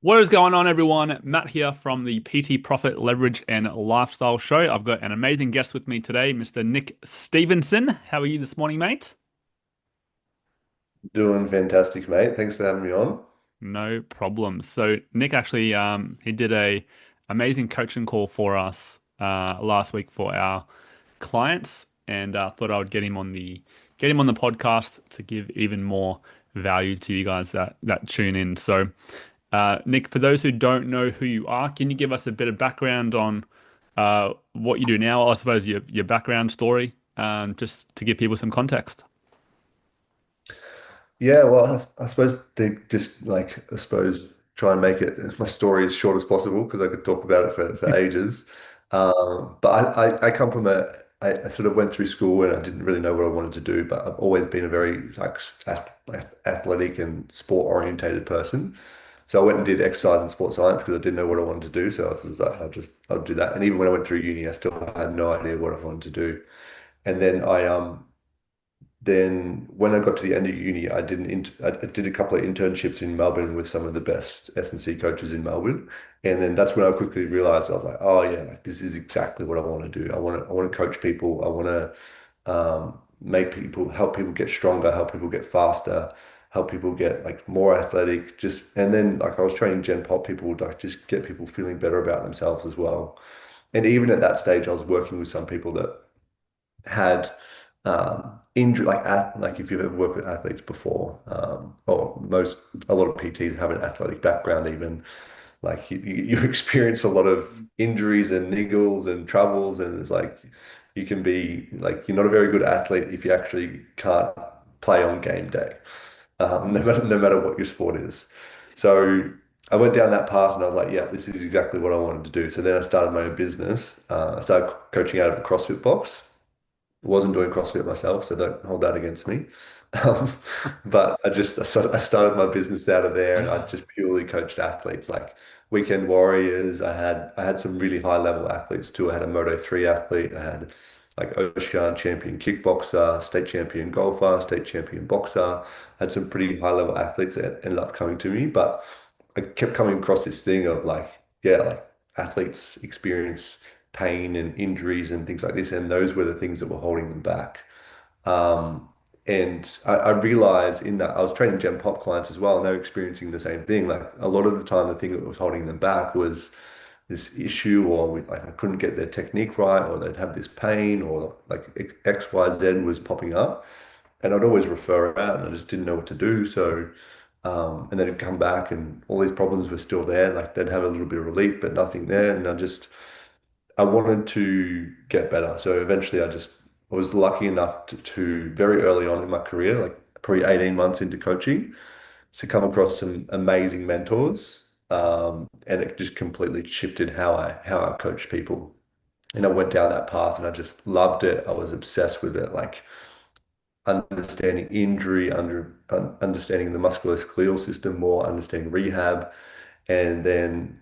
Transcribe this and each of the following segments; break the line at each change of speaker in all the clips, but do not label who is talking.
What is going on, everyone? Matt here from the PT Profit Leverage and Lifestyle Show. I've got an amazing guest with me today, Mr. Nick Stevenson. How are you this morning, mate?
Doing fantastic, mate. Thanks for having me on.
No problem. So Nick actually he did a amazing coaching call for us last week for our clients, and thought I would get him on the podcast to give even more value to you guys that tune in. So Nick, for those who don't know who you are, can you give us a bit of background on what you do now? I suppose your background story, just to give people some context.
Yeah, well, I suppose to just I suppose try and make it my story as short as possible because I could talk about it for ages. But I come from I sort of went through school and I didn't really know what I wanted to do, but I've always been a very athletic and sport orientated person. So I went and did exercise and sports science because I didn't know what I wanted to do. So I was just like, I'll do that. And even when I went through uni, I still had no idea what I wanted to do. And then when I got to the end of uni, I did a couple of internships in Melbourne with some of the best S&C coaches in Melbourne, and then that's when I quickly realized I was like, oh yeah, like this is exactly what I want to do. I want to coach people. I want to make people help people get stronger, help people get faster, help people get like more athletic. Just and then like I was training Gen Pop people, like just get people feeling better about themselves as well. And even at that stage, I was working with some people that had injury, like if you've ever worked with athletes before, or a lot of PTs have an athletic background, even like you experience a lot of injuries and niggles and troubles, and it's like you can be like you're not a very good athlete if you actually can't play on game day, no matter what your sport is. So I went down that path and I was like, yeah, this is exactly what I wanted to do. So then I started my own business. I started coaching out of a CrossFit box. Wasn't doing CrossFit myself, so don't hold that against me. Um, but I started my business out of there, and I just purely coached athletes like weekend warriors. I had some really high level athletes too. I had a Moto 3 athlete. I had like Ocean champion kickboxer, state champion golfer, state champion boxer. I had some pretty high level athletes that ended up coming to me, but I kept coming across this thing of like, yeah, like athletes experience pain and injuries and things like this, and those were the things that were holding them back. Um, and I realized in that I was training Gen Pop clients as well, and they were experiencing the same thing. Like a lot of the time, the thing that was holding them back was this issue, or like I couldn't get their technique right, or they'd have this pain, or like X, Y, Z was popping up. And I'd always refer out, and I just didn't know what to do. So, and then it'd come back, and all these problems were still there. Like they'd have a little bit of relief, but nothing there. And I wanted to get better. So eventually I was lucky enough to very early on in my career, like probably 18 months into coaching, to come across some amazing mentors. And it just completely shifted how I coach people. And I went down that path and I just loved it. I was obsessed with it, like understanding injury, understanding the musculoskeletal system more, understanding rehab, and then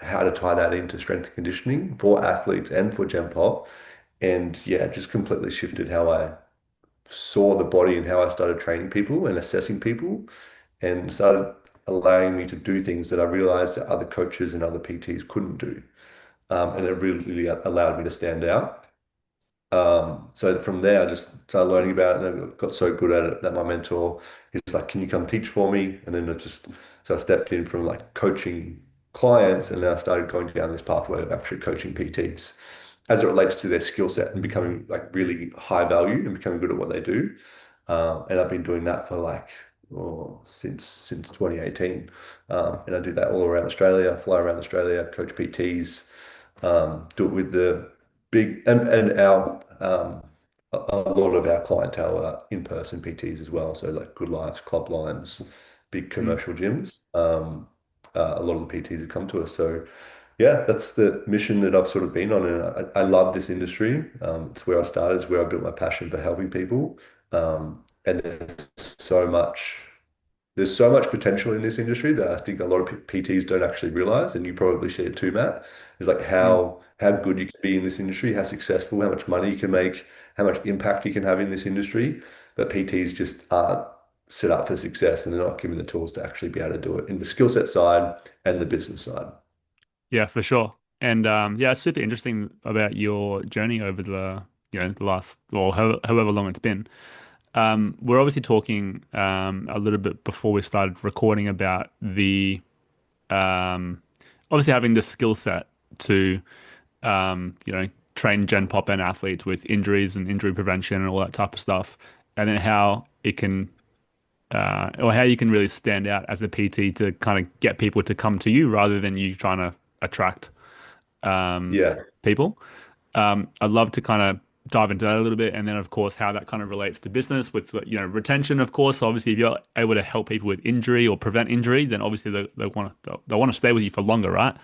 how to tie that into strength and conditioning for athletes and for Gen Pop. And yeah, it just completely shifted how I saw the body and how I started training people and assessing people and started allowing me to do things that I realized that other coaches and other PTs couldn't do. And it really allowed me to stand out. So from there, I just started learning about it, and I got so good at it that my mentor is like, "Can you come teach for me?" And then so I stepped in from like coaching clients, and then I started going down this pathway of actually coaching PTs as it relates to their skill set and becoming like really high value and becoming good at what they do. And I've been doing that for like since 2018, and I do that all around Australia. Fly around Australia, coach PTs, do it with the big and our a lot of our clientele are in-person PTs as well. So like Good Lives, Club Lines, big
Mm.
commercial gyms. A lot of the PTs have come to us. So yeah, that's the mission that I've sort of been on, and I love this industry. It's where I started. It's where I built my passion for helping people. And so much there's so much potential in this industry that I think a lot of PTs don't actually realize, and you probably see it too, Matt. Is like
Mm.
how good you can be in this industry, how successful, how much money you can make, how much impact you can have in this industry. But PTs just aren't. set up for success and they're not given the tools to actually be able to do it in the skill set side and the business side.
Yeah, for sure. And yeah, it's super interesting about your journey over the last, or however long it's been. We're obviously talking a little bit before we started recording about the um, obviously having the skill set to train Gen Pop and athletes with injuries and injury prevention and all that type of stuff, and then how it can or how you can really stand out as a PT to kind of get people to come to you rather than you trying to attract
Yeah.
people. I'd love to kind of dive into that a little bit, and then of course how that kind of relates to business with retention. Of course, obviously, if you're able to help people with injury or prevent injury, then obviously they want to stay with you for longer, right?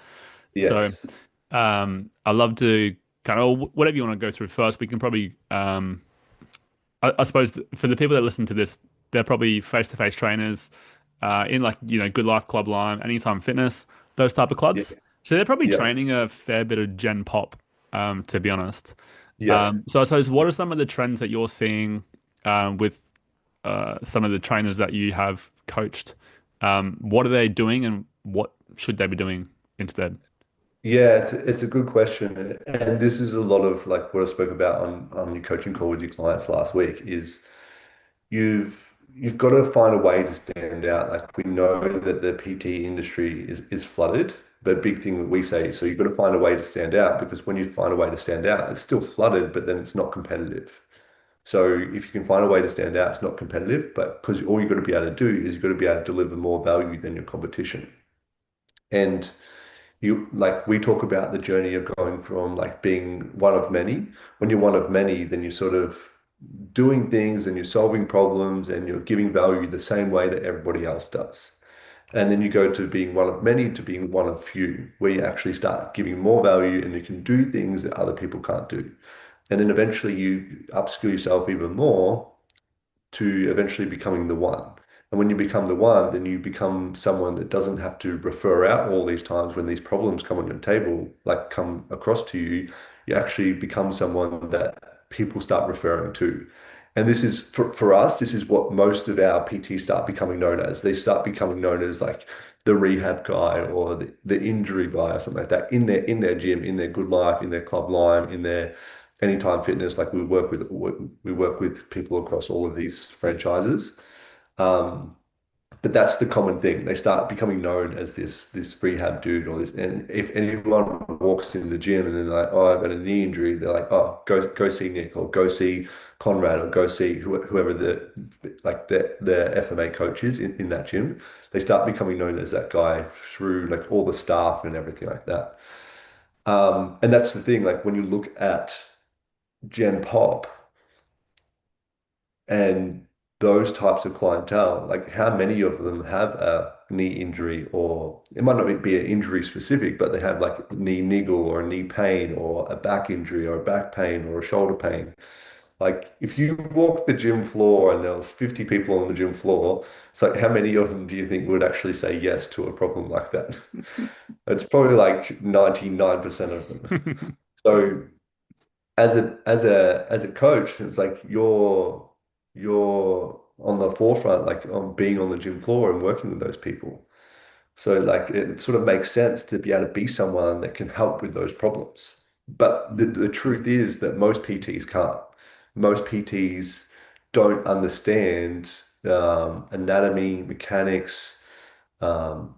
So
Yes.
I'd love to kind of whatever you want to go through first. We can probably I suppose for the people that listen to this, they're probably face-to-face trainers in like Good Life Club Lime, Anytime Fitness, those type of
Yeah.
clubs. So they're probably
Yeah.
training a fair bit of Gen Pop, to be honest.
Yeah.
So I suppose what are some of the trends that you're seeing with some of the trainers that you have coached? What are they doing, and what should they be doing instead?
Yeah, it's a good question. And this is a lot of like what I spoke about on your coaching call with your clients last week is you've got to find a way to stand out. Like we know that the PT industry is flooded, but big thing that we say, so you've got to find a way to stand out because when you find a way to stand out, it's still flooded, but then it's not competitive. So if you can find a way to stand out, it's not competitive, but because all you've got to be able to do is you've got to be able to deliver more value than your competition. And you like we talk about the journey of going from like being one of many. When you're one of many, then you're sort of doing things and you're solving problems and you're giving value the same way that everybody else does. And then you go to being one of many to being one of few, where you actually start giving more value and you can do things that other people can't do. And then eventually you upskill yourself even more to eventually becoming the one. And when you become the one, then you become someone that doesn't have to refer out all these times when these problems come on your table, like come across to you. You actually become someone that people start referring to. And this is for us, this is what most of our PTs start becoming known as. They start becoming known as like the rehab guy or the injury guy or something like that in their gym, in their Good Life, in their Club Lime, in their Anytime Fitness. Like we work with people across all of these franchises. Um, but that's the common thing. They start becoming known as this rehab dude or this. And if anyone walks in the gym and they're like, "Oh, I've got a knee injury," they're like, "Oh, go see Nick or go see Conrad or go see whoever the FMA coach is in that gym." They start becoming known as that guy through like all the staff and everything like that. And that's the thing. Like when you look at Gen Pop and those types of clientele, like how many of them have a knee injury, or it might not be an injury specific, but they have like knee niggle or a knee pain or a back injury or a back pain or a shoulder pain. Like if you walk the gym floor and there was 50 people on the gym floor, it's like how many of them do you think would actually say yes to a problem like that? It's probably like 99% of them. So as a coach, it's like you're on the forefront, like on being on the gym floor and working with those people. So like it sort of makes sense to be able to be someone that can help with those problems. But the truth is that most PTs can't. Most PTs don't understand anatomy, mechanics, and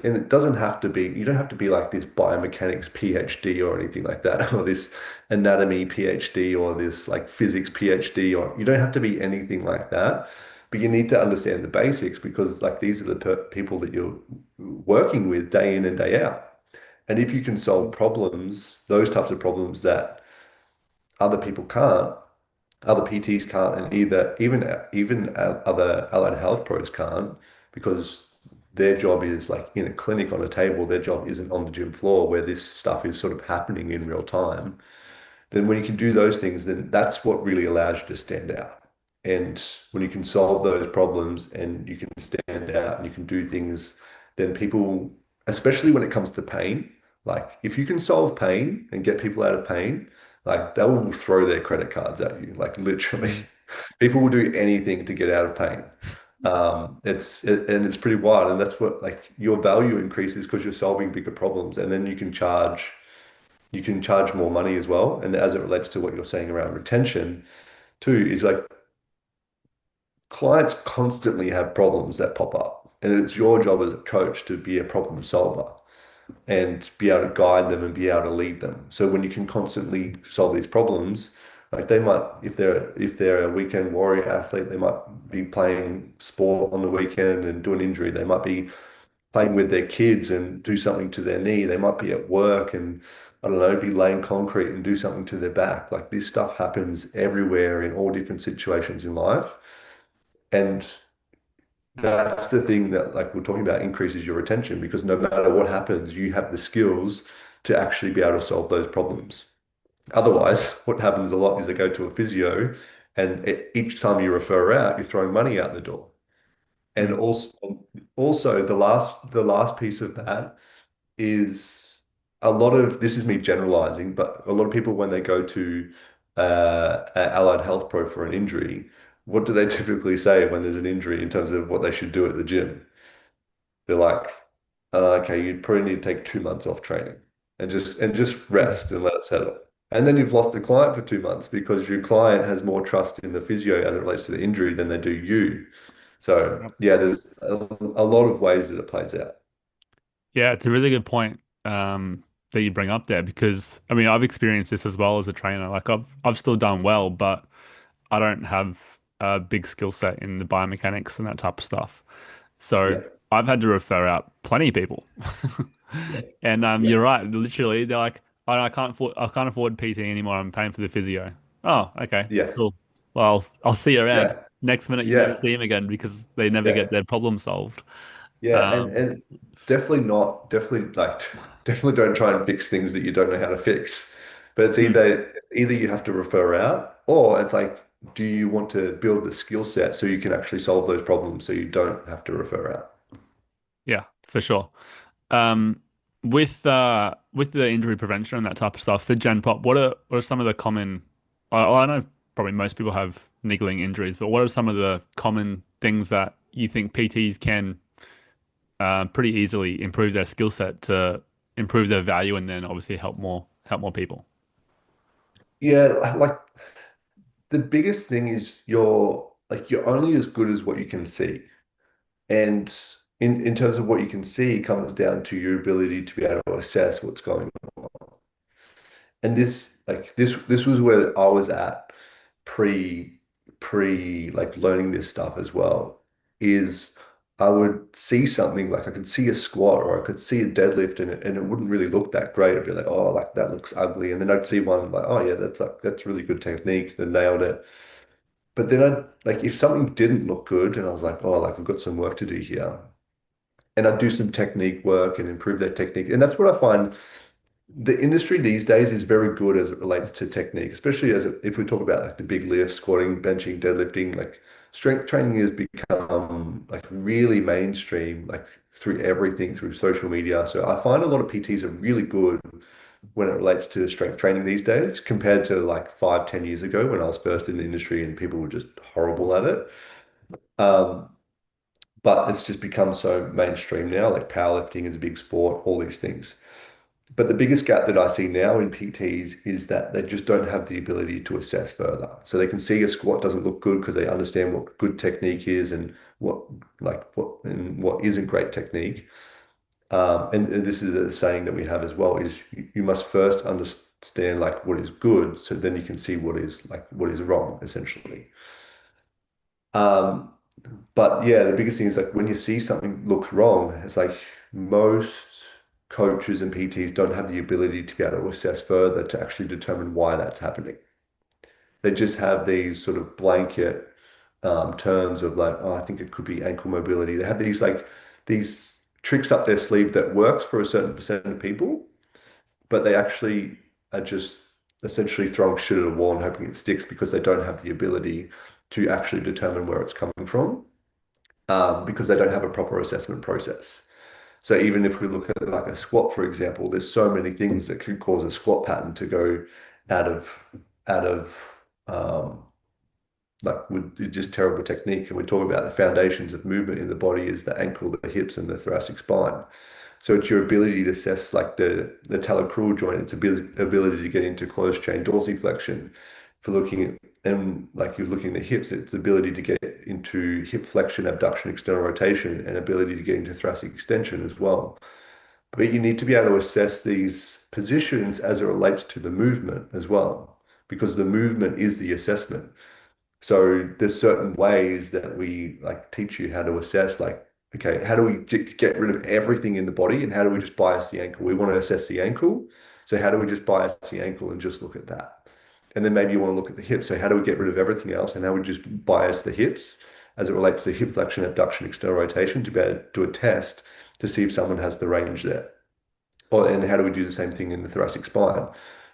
it doesn't have to be, you don't have to be like this biomechanics PhD or anything like that, or this anatomy PhD or this like physics PhD, or you don't have to be anything like that. But you need to understand the basics because like these are the people that you're working with day in and day out. And if you can solve problems, those types of problems that other people can't, other PTs can't, and even other allied health pros can't, because their job is like in a clinic on a table. Their job isn't on the gym floor where this stuff is sort of happening in real time. Then when you can do those things, then that's what really allows you to stand out. And when you can solve those problems and you can stand out and you can do things, then people, especially when it comes to pain, like if you can solve pain and get people out of pain, like they will throw their credit cards at you, like literally. People will do anything to get out of pain. And it's pretty wild, and that's what like your value increases because you're solving bigger problems, and then you can charge more money as well. And as it relates to what you're saying around retention too, is like clients constantly have problems that pop up, and it's your job as a coach to be a problem solver and be able to guide them and be able to lead them. So when you can constantly solve these problems, like they might, if they're a weekend warrior athlete, they might be playing sport on the weekend and do an injury. They might be playing with their kids and do something to their knee. They might be at work and I don't know, be laying concrete and do something to their back. Like this stuff happens everywhere in all different situations in life. And that's the thing that, like we're talking about, increases your retention because no matter what happens, you have the skills to actually be able to solve those problems. Otherwise, what happens a lot is they go to a physio, and each time you refer out, you're throwing money out the door. And
Mm.
also the last piece of that is this is me generalizing, but a lot of people when they go to an allied health pro for an injury, what do they typically say when there's an injury in terms of what they should do at the gym? They're like, okay, you'd probably need to take 2 months off training and just rest and let it settle. And then you've lost the client for 2 months because your client has more trust in the physio as it relates to the injury than they do you. So
Yep.
yeah, there's a lot of ways that it plays out.
Yeah, it's a really good point that you bring up there because I mean I've experienced this as well as a trainer. Like I've still done well, but I don't have a big skill set in the biomechanics and that type of stuff. So
Yeah,
I've had to refer out plenty of people.
yeah,
And
yeah,
you're right. Literally, they're like, oh, I can't afford PT anymore. I'm paying for the physio. Oh, okay,
yes,
cool. Well, I'll see you around.
yeah,
Next minute, you never
yeah,
see him again because they never get
yeah.
their problem solved.
Yeah,
Um,
and definitely like definitely don't try and fix things that you don't know how to fix. But it's
mm,
either you have to refer out or it's like, do you want to build the skill set so you can actually solve those problems so you don't have to refer out?
yeah, for sure. Um, with the injury prevention and that type of stuff for Gen Pop, what are some of the common? I know probably most people have niggling injuries, but what are some of the common things that you think PTs can pretty easily improve their skill set to improve their value and then obviously help more people?
Yeah, like the biggest thing is you're only as good as what you can see. And in terms of what you can see, it comes down to your ability to be able to assess what's going on. And this was where I was at pre pre like learning this stuff as well is I would see something like I could see a squat or I could see a deadlift and it wouldn't really look that great. I'd be like, oh, like that looks ugly. And then I'd see one like, oh yeah, that's really good technique. They nailed it. But then I'd like if something didn't look good and I was like, oh, like I've got some work to do here. And I'd do some technique work and improve that technique. And that's what I find the industry these days is very good as it relates to technique, especially if we talk about like the big lifts, squatting, benching, deadlifting, like strength training has become like really mainstream, like through everything, through social media. So I find a lot of PTs are really good when it relates to strength training these days compared to like 5, 10 years ago when I was first in the industry and people were just horrible at it. Um, but it's just become so mainstream now, like powerlifting is a big sport, all these things. But the biggest gap that I see now in PTs is that they just don't have the ability to assess further. So they can see a squat doesn't look good because they understand what good technique is and what isn't great technique. And this is a saying that we have as well is you must first understand like what is good, so then you can see what is wrong, essentially. Um, but yeah, the biggest thing is like when you see something looks wrong, it's like most coaches and PTs don't have the ability to be able to assess further to actually determine why that's happening. They just have these sort of blanket terms of like, oh, I think it could be ankle mobility. They have these tricks up their sleeve that works for a certain percent of people, but they actually are just essentially throwing shit at a wall and hoping it sticks because they don't have the ability to actually determine where it's coming from because they don't have a proper assessment process. So even if we look at like a squat, for example, there's so many things that could cause a squat pattern to go out of out of um, like with just terrible technique. And we talk about the foundations of movement in the body is the ankle, the hips, and the thoracic spine. So it's your ability to assess like the talocrural joint, its ability to get into closed chain dorsiflexion. For looking at and like you're looking at the hips, it's the ability to get into hip flexion, abduction, external rotation, and ability to get into thoracic extension as well. But you need to be able to assess these positions as it relates to the movement as well, because the movement is the assessment. So there's certain ways that we like teach you how to assess, like, okay, how do we get rid of everything in the body and how do we just bias the ankle? We want to assess the ankle. So how do we just bias the ankle and just look at that? And then maybe you want to look at the hips. So how do we get rid of everything else and how we just bias the hips as it relates to hip flexion, abduction, external rotation to be able to do a test to see if someone has the range there. Or, and how do we do the same thing in the thoracic spine?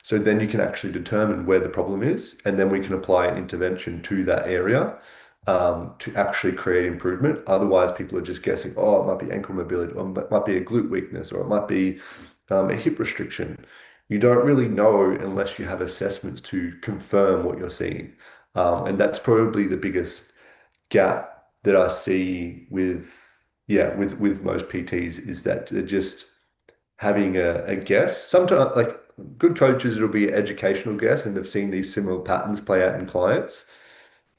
So then you can actually determine where the problem is, and then we can apply an intervention to that area to actually create improvement. Otherwise, people are just guessing, oh, it might be ankle mobility, or it might be a glute weakness, or it might be a hip restriction. You don't really know unless you have assessments to confirm what you're seeing. And that's probably the biggest gap that I see with, yeah, with most PTs is that they're just having a guess. Sometimes, like good coaches, it'll be an educational guess, and they've seen these similar patterns play out in clients.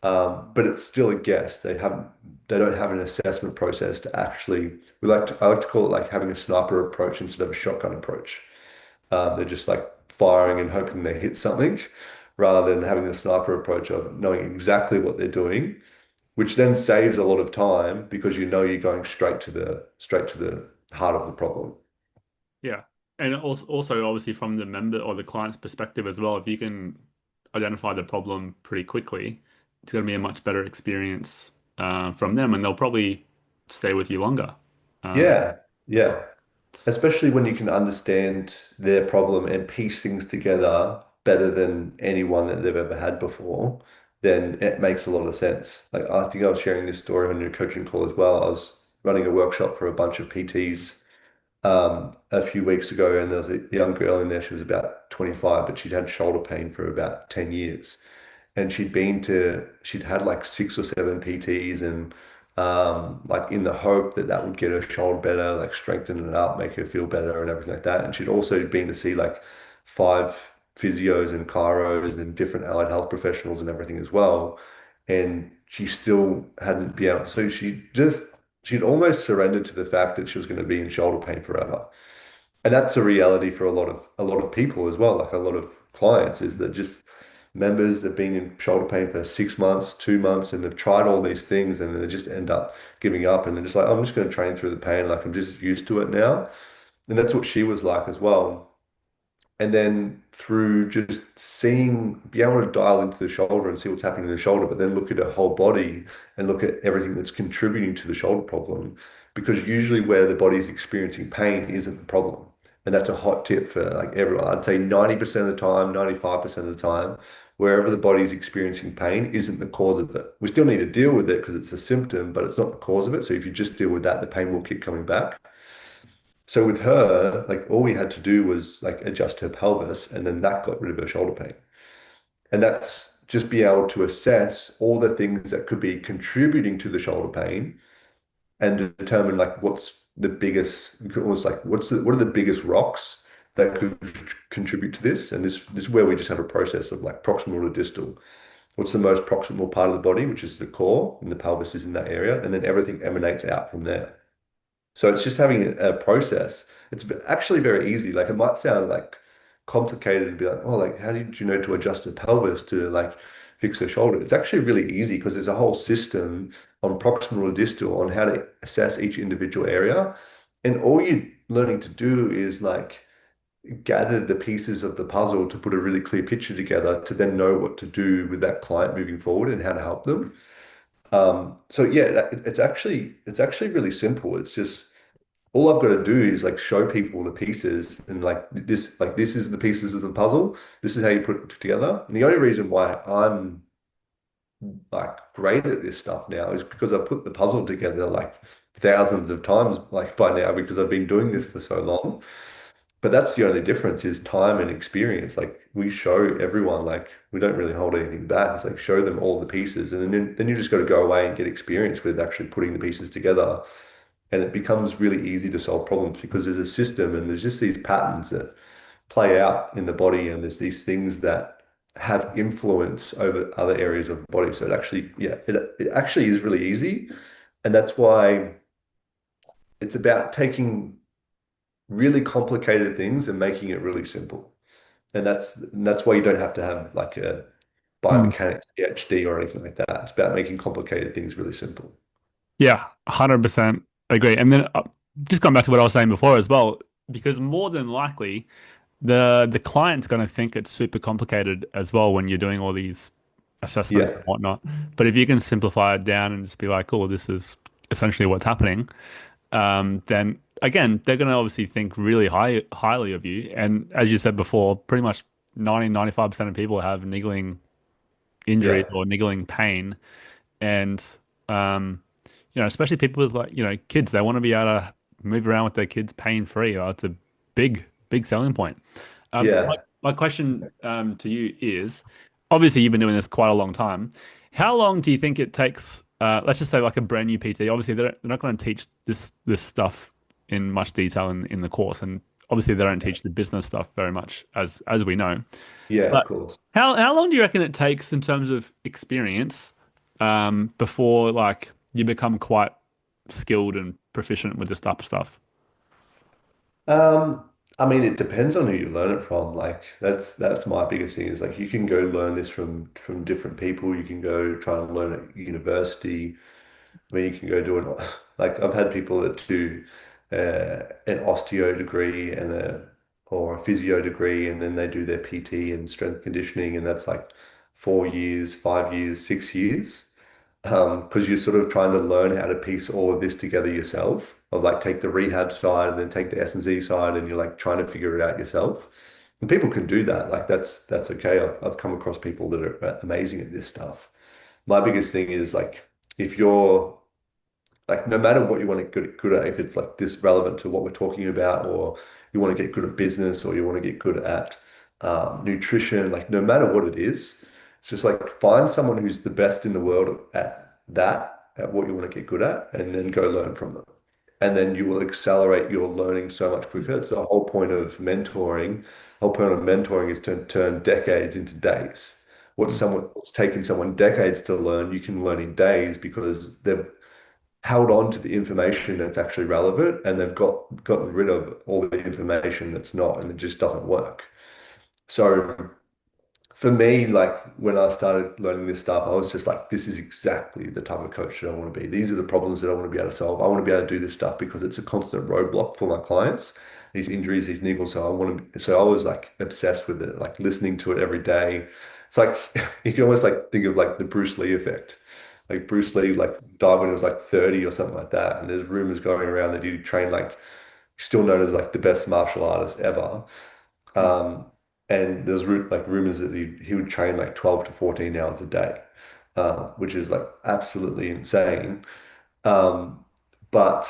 But it's still a guess. They don't have an assessment process to actually. I like to call it like having a sniper approach instead of a shotgun approach. They're just like firing and hoping they hit something, rather than having the sniper approach of knowing exactly what they're doing, which then saves a lot of time because you know you're going straight to the heart of the problem.
Yeah. And also obviously from the member or the client's perspective as well, if you can identify the problem pretty quickly, it's going to be a much better experience from them, and they'll probably stay with you longer
Yeah,
as
yeah.
well.
Especially when you can understand their problem and piece things together better than anyone that they've ever had before, then it makes a lot of sense. Like I think I was sharing this story on your coaching call as well. I was running a workshop for a bunch of PTs a few weeks ago, and there was a young girl in there. She was about 25, but she'd had shoulder pain for about 10 years. And she'd had like 6 or 7 PTs and like in the hope that that would get her shoulder better, like strengthen it up, make her feel better and everything like that. And she'd also been to see like 5 physios and chiros and different allied health professionals and everything as well. And she still hadn't been able, so she'd almost surrendered to the fact that she was going to be in shoulder pain forever. And that's a reality for a lot of people as well. Like a lot of clients is that just members that have been in shoulder pain for 6 months, 2 months, and they've tried all these things and they just end up giving up and they're just like, I'm just going to train through the pain. Like I'm just used to it now. And that's what she was like as well. And then through just be able to dial into the shoulder and see what's happening in the shoulder, but then look at her whole body and look at everything that's contributing to the shoulder problem. Because usually where the body's experiencing pain isn't the problem. And that's a hot tip for like everyone. I'd say 90% of the time, 95% of the time, wherever the body's experiencing pain isn't the cause of it. We still need to deal with it because it's a symptom, but it's not the cause of it. So if you just deal with that, the pain will keep coming back. So with her, like all we had to do was like adjust her pelvis, and then that got rid of her shoulder pain. And that's just be able to assess all the things that could be contributing to the shoulder pain and determine like what's the biggest, almost like what are the biggest rocks that could contribute to this. And this is where we just have a process of like proximal to distal. What's the most proximal part of the body, which is the core, and the pelvis is in that area, and then everything emanates out from there. So it's just having a process. It's actually very easy. Like it might sound like complicated and be like, oh, like how did you know to adjust the pelvis to like fix the shoulder? It's actually really easy because there's a whole system on proximal and distal on how to assess each individual area. And all you're learning to do is like gather the pieces of the puzzle to put a really clear picture together to then know what to do with that client moving forward and how to help them. So yeah, it's actually really simple. It's just all I've got to do is like show people the pieces and like this is the pieces of the puzzle. This is how you put it together. And the only reason why I'm like great at this stuff now is because I put the puzzle together like thousands of times like by now because I've been doing this for so long. But that's the only difference is time and experience. Like we show everyone, like we don't really hold anything back. It's like show them all the pieces, and then you just got to go away and get experience with actually putting the pieces together. And it becomes really easy to solve problems because there's a system and there's just these patterns that play out in the body, and there's these things that have influence over other areas of the body. So it actually, yeah, it actually is really easy, and that's why it's about taking really complicated things and making it really simple. And that's why you don't have to have like a
Mm.
biomechanics PhD or anything like that. It's about making complicated things really simple.
Yeah, 100% agree. And then just going back to what I was saying before as well, because more than likely the client's going to think it's super complicated as well when you're doing all these assessments and
Yeah,
whatnot. But if you can simplify it down and just be like, oh, this is essentially what's happening, then again, they're going to obviously think really highly of you. And as you said before, pretty much 95% of people have niggling injuries
yeah,
or niggling pain. And especially people with like, kids, they want to be able to move around with their kids pain free. It's a big selling point. My,
yeah.
my question to you is, obviously you've been doing this quite a long time. How long do you think it takes, let's just say like a brand new PT? Obviously they're not going to teach this stuff in much detail in the course, and obviously they don't teach the business stuff very much as we know.
Yeah, of
But
course.
how long do you reckon it takes in terms of experience before like you become quite skilled and proficient with this type of stuff?
I mean, it depends on who you learn it from. Like that's my biggest thing is like you can go learn this from different people. You can go try and learn at university. I mean, you can go do it. Like I've had people that do an osteo degree and a or a physio degree, and then they do their PT and strength conditioning, and that's like 4 years, 5 years, 6 years. Because you're sort of trying to learn how to piece all of this together yourself, of like take the rehab side and then take the S&Z side, and you're like trying to figure it out yourself. And people can do that. Like that's okay. I've come across people that are amazing at this stuff. My biggest thing is like if you're like no matter what you want to get good at, if it's like this relevant to what we're talking about, or you want to get good at business, or you want to get good at nutrition, like no matter what it is, it's just like find someone who's the best in the world at that, at what you want to get good at, and then go learn from them. And then you will accelerate your learning so much quicker. It's the whole point of mentoring. The whole point of mentoring is to turn decades into days.
Mm.
What's taken someone decades to learn, you can learn in days because they've held on to the information that's actually relevant, and they've gotten rid of all the information that's not, and it just doesn't work. So for me, like when I started learning this stuff, I was just like, this is exactly the type of coach that I want to be. These are the problems that I want to be able to solve. I want to be able to do this stuff because it's a constant roadblock for my clients, these injuries, these niggles. So I was like obsessed with it, like listening to it every day. It's like you can almost like think of like the Bruce Lee effect. Like Bruce Lee like died when he was like 30 or something like that. And there's rumors going around that he trained like still known as like the best martial artist ever.
Mm.
Um, and there's like rumors that he would train like 12 to 14 hours a day, which is like absolutely insane. Um, but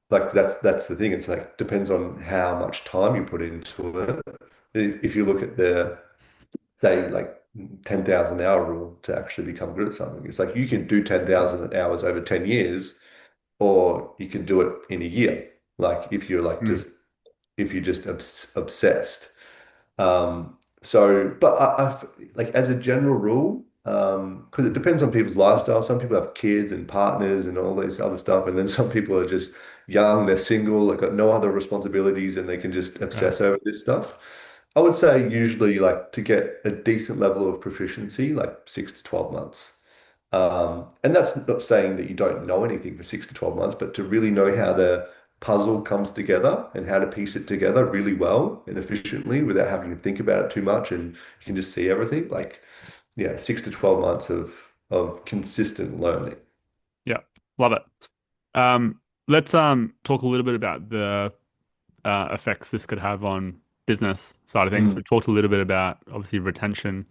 like that's the thing. It's like depends on how much time you put into it. If you look at the say like 10,000 hour rule to actually become good at something, it's like you can do 10,000 hours over 10 years, or you can do it in a year. Like if you're like
Mm.
just if you're just obsessed. But I've like as a general rule, because it depends on people's lifestyle. Some people have kids and partners and all this other stuff, and then some people are just young, they're single, they've got no other responsibilities, and they can just
Yeah.
obsess over this stuff. I would say usually like to get a decent level of proficiency, like 6 to 12 months. And that's not saying that you don't know anything for 6 to 12 months, but to really know how the puzzle comes together and how to piece it together really well and efficiently without having to think about it too much, and you can just see everything. Like, yeah, 6 to 12 months of consistent learning.
Yeah. Love it. Let's talk a little bit about the effects this could have on business side of things.
Mm.
We talked a little bit about obviously retention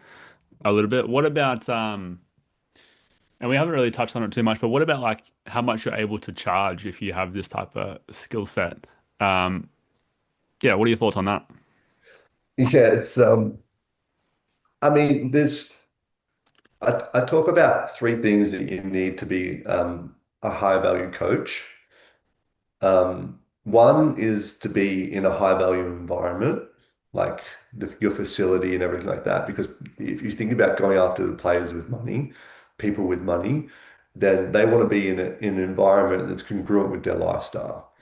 a little bit. What about and we haven't really touched on it too much, but what about like how much you're able to charge if you have this type of skill set? Um, Yeah, what are your thoughts on that?
Yeah, it's I mean, I talk about three things that you need to be a high value coach. One is to be in a high value environment, like your facility and everything like that. Because if you think about going after the players with money, people with money, then they want to be in an environment that's congruent with their lifestyle.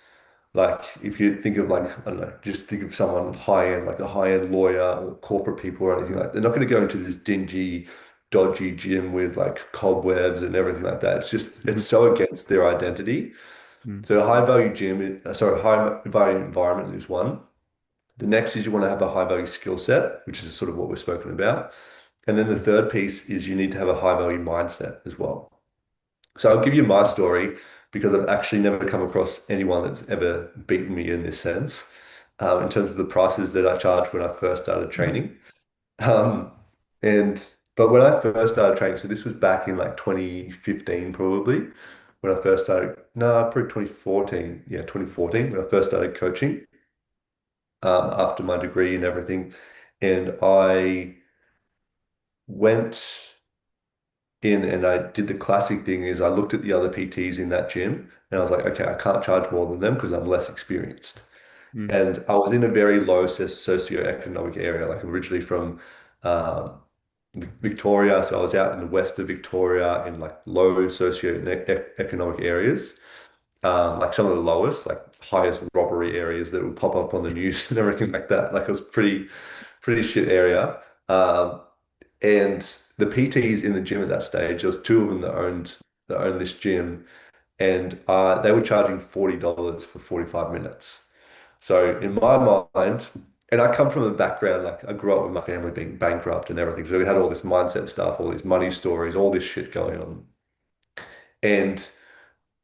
Like if you think of like, I don't know, just think of someone high end, like a high end lawyer or corporate people or anything like that. They're not going to go into this dingy, dodgy gym with like cobwebs and everything like that. It's just,
Hmm.
it's so against their identity.
Mm.
So a high value gym, sorry, high value environment is one. The next is you want to have a high value skill set, which is sort of what we've spoken about. And then the third piece is you need to have a high value mindset as well. So I'll give you my story because I've actually never come across anyone that's ever beaten me in this sense, in terms of the prices that I charged when I first started training. Um, and but when I first started training, so this was back in like 2015 probably, when I first started, no, probably 2014, yeah, 2014 when I first started coaching, after my degree and everything. And I went in and I did the classic thing is I looked at the other PTs in that gym and I was like, okay, I can't charge more than them because I'm less experienced.
Mm.
And I was in a very low socioeconomic area, like originally from Victoria. So I was out in the west of Victoria in like low socioeconomic areas, like some of the lowest, like highest robbery areas that would pop up on the news and everything like that. Like it was pretty shit area. Um, and the PTs in the gym at that stage, there was two of them that owned this gym, and they were charging $40 for 45 minutes. So in my mind, and I come from a background like I grew up with my family being bankrupt and everything, so we had all this mindset stuff, all these money stories, all this shit going on, and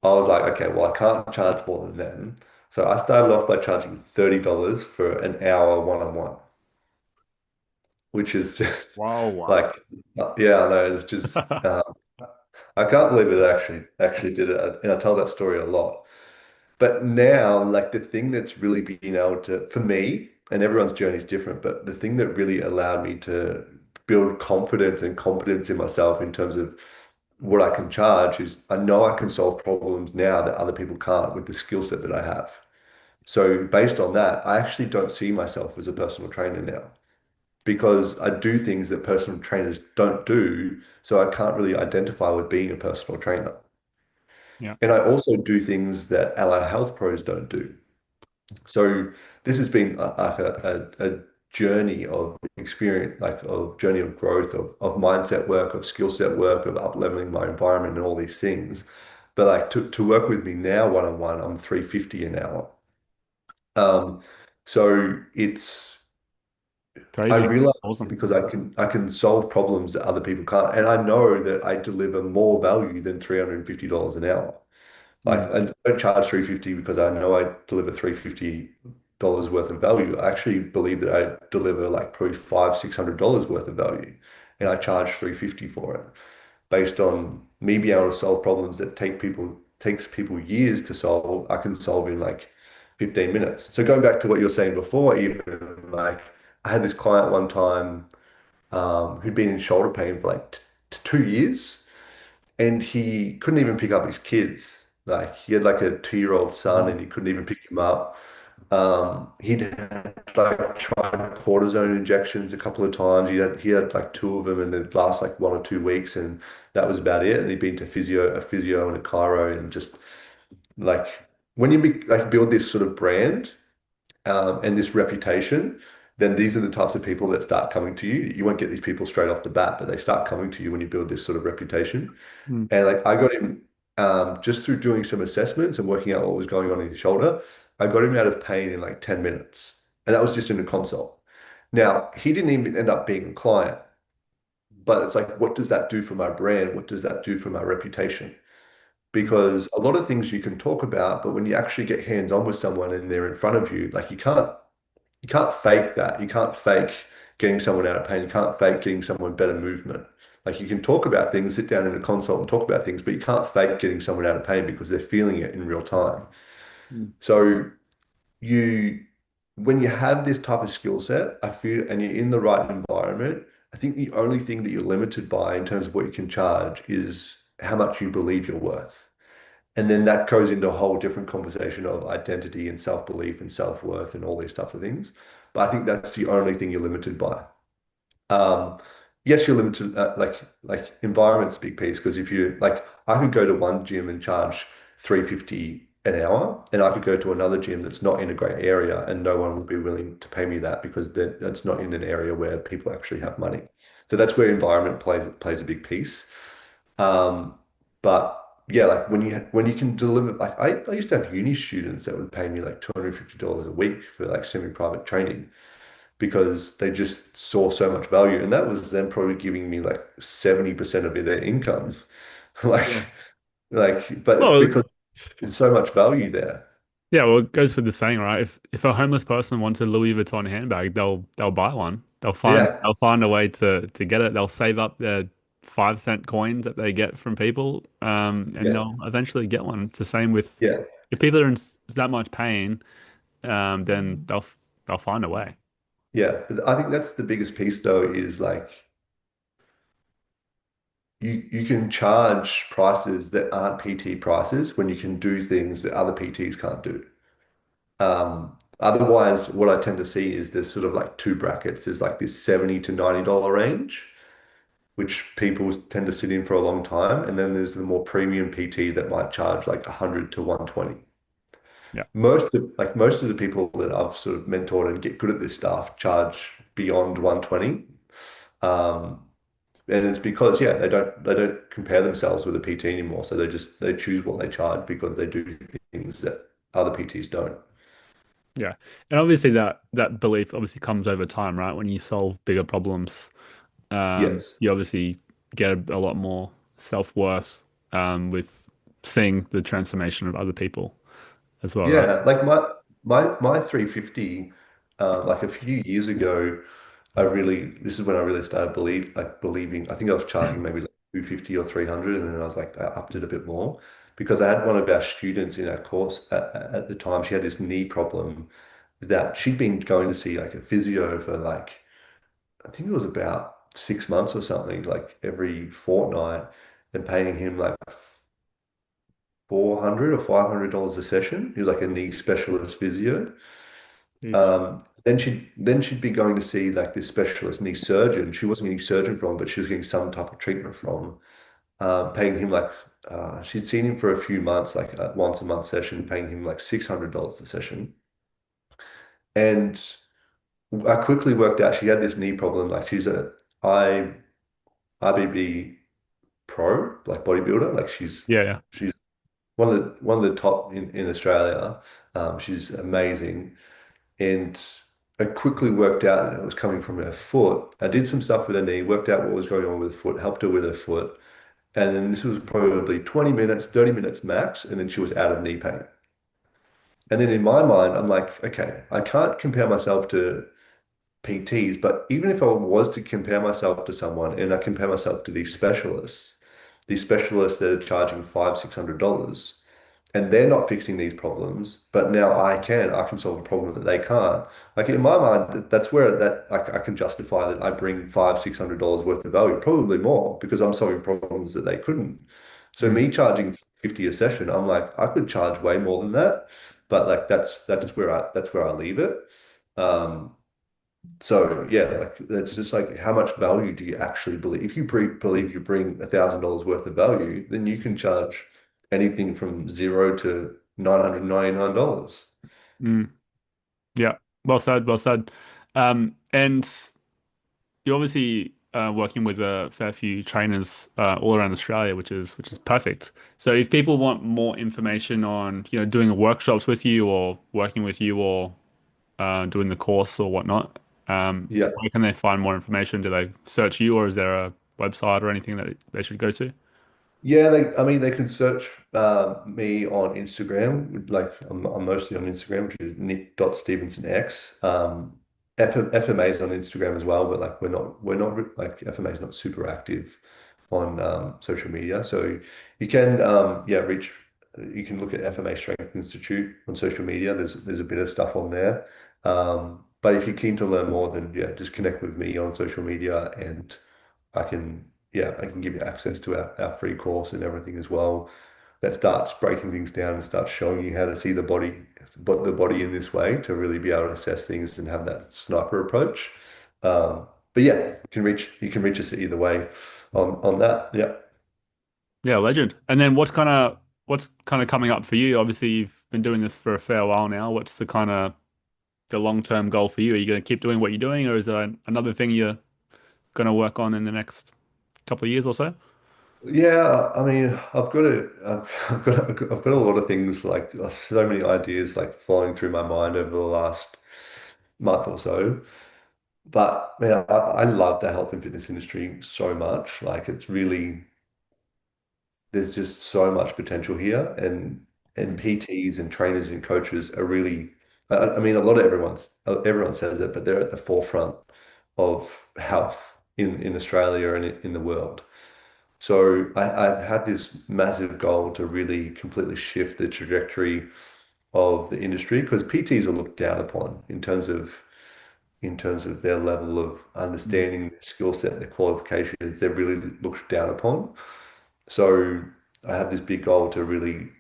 I was like, okay, well, I can't charge more than them. So I started off by charging $30 for an hour one-on-one, which is just
Whoa.
like, yeah, I know, it's just, I can't believe it actually did it. And I tell that story a lot. But now, like the thing that's really been able to, for me, and everyone's journey is different, but the thing that really allowed me to build confidence and competence in myself in terms of what I can charge is I know I can solve problems now that other people can't with the skill set that I have. So based on that, I actually don't see myself as a personal trainer now because I do things that personal trainers don't do. So I can't really identify with being a personal trainer.
Yeah,
And I also do things that Ally Health Pros don't do. So this has been like a journey of experience, like of journey of growth, of mindset work, of skill set work, of up leveling my environment and all these things. But like to work with me now one on one, I'm 350 an hour. Um, so I
crazy.
realize
Awesome.
because I can solve problems that other people can't, and I know that I deliver more value than $350 an hour. Like
Mm.
I don't charge 350 because I know I deliver $350 worth of value. I actually believe that I deliver like probably $600 worth of value, and I charge 350 for it, based on me being able to solve problems that takes people years to solve. I can solve in like 15 minutes. So going back to what you were saying before, even like I had this client one time, who'd been in shoulder pain for like t 2 years and he couldn't even pick up his kids. Like he had like a 2-year-old son
Wow.
and he couldn't even pick him up. He'd had like tried cortisone injections a couple of times. He had like two of them and they last like 1 or 2 weeks and that was about it. And he'd been to a physio and a chiro and just like when you like build this sort of brand, and this reputation, then these are the types of people that start coming to you. You won't get these people straight off the bat, but they start coming to you when you build this sort of reputation.
Mm.
And like I got him, just through doing some assessments and working out what was going on in his shoulder. I got him out of pain in like 10 minutes. And that was just in a consult. Now, he didn't even end up being a client, but it's like, what does that do for my brand? What does that do for my reputation?
Mm.
Because a lot of things you can talk about, but when you actually get hands-on with someone and they're in front of you, like you can't fake that. You can't fake getting someone out of pain. You can't fake getting someone better movement. Like you can talk about things, sit down in a consult and talk about things, but you can't fake getting someone out of pain because they're feeling it in real time.
Mm.
So you when you have this type of skill set, I feel, and you're in the right environment, I think the only thing that you're limited by in terms of what you can charge is how much you believe you're worth. And then that goes into a whole different conversation of identity and self-belief and self-worth and all these types of things. But I think that's the only thing you're limited by. Um, yes, you're limited. Like environment's a big piece because if you like, I could go to one gym and charge 350 an hour, and I could go to another gym that's not in a great area, and no one would be willing to pay me that because that's not in an area where people actually have money. So that's where environment plays a big piece. Um, but yeah, like when you can deliver, like I used to have uni students that would pay me like $250 a week for like semi-private training because they just saw so much value. And that was them probably giving me like 70% of their income. Like,
Yeah.
but
Well,
because there's so much value there.
yeah, well, it goes with the saying, right? If a homeless person wants a Louis Vuitton handbag, they'll buy one.
Yeah,
They'll find a way to get it. They'll save up their 5 cent coins that they get from people, and
yeah,
they'll eventually get one. It's the same with
yeah,
if people are in that much pain, then they'll find a way.
yeah. But I think that's the biggest piece though, is like you can charge prices that aren't PT prices when you can do things that other PTs can't do. Otherwise, what I tend to see is there's sort of like two brackets. There's like this $70 to $90 range, which people tend to sit in for a long time. And then there's the more premium PT that might charge like 100 to 120.
Yeah,
Most of the people that I've sort of mentored and get good at this stuff charge beyond 120. Um, and it's because yeah, they don't compare themselves with a PT anymore. So they choose what they charge because they do things that other PTs don't.
yeah, and obviously that belief obviously comes over time, right? When you solve bigger problems,
Yes.
you obviously get a lot more self-worth with seeing the transformation of other people as well, right?
Yeah, like my 350, like a few years ago, this is when I really started believing. I think I was charging maybe like 250 or 300, and then I was like I upped it a bit more because I had one of our students in our course at the time. She had this knee problem that she'd been going to see like a physio for like I think it was about 6 months or something, like every fortnight, and paying him like 400 or $500 a session. He was like a knee specialist physio.
Jeez.
Then she'd be going to see like this specialist knee surgeon. She wasn't getting surgeon from, but she was getting some type of treatment from. Paying him like she'd seen him for a few months, like a once a month session, paying him like $600 a session. And I quickly worked out she had this knee problem. Like she's a I IBB pro, like bodybuilder. Like
Yeah, yeah,
she's one of the top in Australia. She's amazing. And I quickly worked out that it was coming from her foot. I did some stuff with her knee, worked out what was going on with her foot, helped her with her foot. And then this was probably 20 minutes, 30 minutes max, and then she was out of knee pain. And then in my mind, I'm like, okay, I can't compare myself to PTs, but even if I was to compare myself to someone and I compare myself to these specialists that are charging $600, and they're not fixing these problems, but now I can solve a problem that they can't. Like in my mind, that's where that I can justify that I bring $600 worth of value, probably more, because I'm solving problems that they couldn't. So
mm,
me charging 50 a session, I'm like, I could charge way more than that, but like that's where I leave it. Um, so yeah, like it's just like how much value do you actually believe? If you believe you bring $1,000 worth of value, then you can charge anything from zero to $999.
mm, yeah. Well said, well said. And you're obviously working with a fair few trainers all around Australia, which is perfect. So if people want more information on, doing workshops with you or working with you or doing the course or whatnot,
Yeah.
where can they find more information? Do they search you, or is there a website or anything that they should go to?
Yeah, I mean, they can search me on Instagram. Like, I'm mostly on Instagram, which is nick.stevensonx. FMA is on Instagram as well, but like, like, FMA is not super active on social media. So you can, yeah, reach. You can look at FMA Strength Institute on social media. There's a bit of stuff on there. But if you're keen to learn more, then yeah, just connect with me on social media, and I can give you access to our free course and everything as well. That starts breaking things down and starts showing you how to see the body in this way to really be able to assess things and have that sniper approach. But yeah, you can reach us either way on that. Yeah.
Yeah, legend. And then what's kind of coming up for you? Obviously, you've been doing this for a fair while now. What's the kind of the long-term goal for you? Are you going to keep doing what you're doing, or is there another thing you're going to work on in the next couple of years or so?
Yeah, I mean, I've got a lot of things like so many ideas like flowing through my mind over the last month or so. But man, I love the health and fitness industry so much. Like it's really there's just so much potential here, and PTs and trainers and coaches are really. I mean, a lot of everyone says it, but they're at the forefront of health in Australia and in the world. So I've had this massive goal to really completely shift the trajectory of the industry because PTs are looked down upon in terms of their level of
Mm.
understanding, their skill set, their qualifications. They're really looked down upon. So I have this big goal to really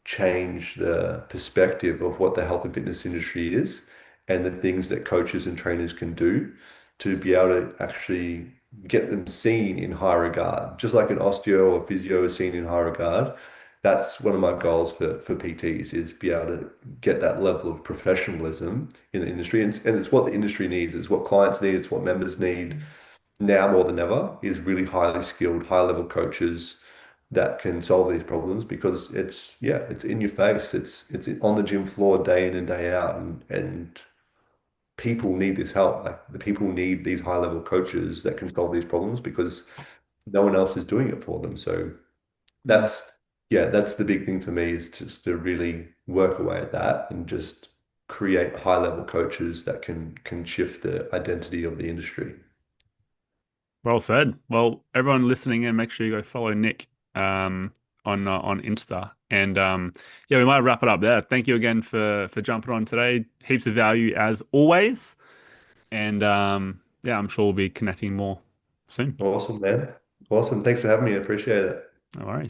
change the perspective of what the health and fitness industry is and the things that coaches and trainers can do to be able to actually get them seen in high regard. Just like an osteo or physio is seen in high regard, that's one of my goals for PTs is be able to get that level of professionalism in the industry. And it's what the industry needs, it's what clients need, it's what members need now more than ever is really highly skilled, high level coaches that can solve these problems because it's in your face. It's on the gym floor day in and day out, and people need this help. Like the people need these high level coaches that can solve these problems because no one else is doing it for them. So
Mm.
that's that's the big thing for me is just to really work away at that and just create high level coaches that can shift the identity of the industry.
Well said. Well, everyone listening in, make sure you go follow Nick on Insta. And yeah, we might wrap it up there. Thank you again for jumping on today. Heaps of value as always. And yeah, I'm sure we'll be connecting more soon.
Awesome, man. Awesome. Thanks for having me. I appreciate it.
No worries.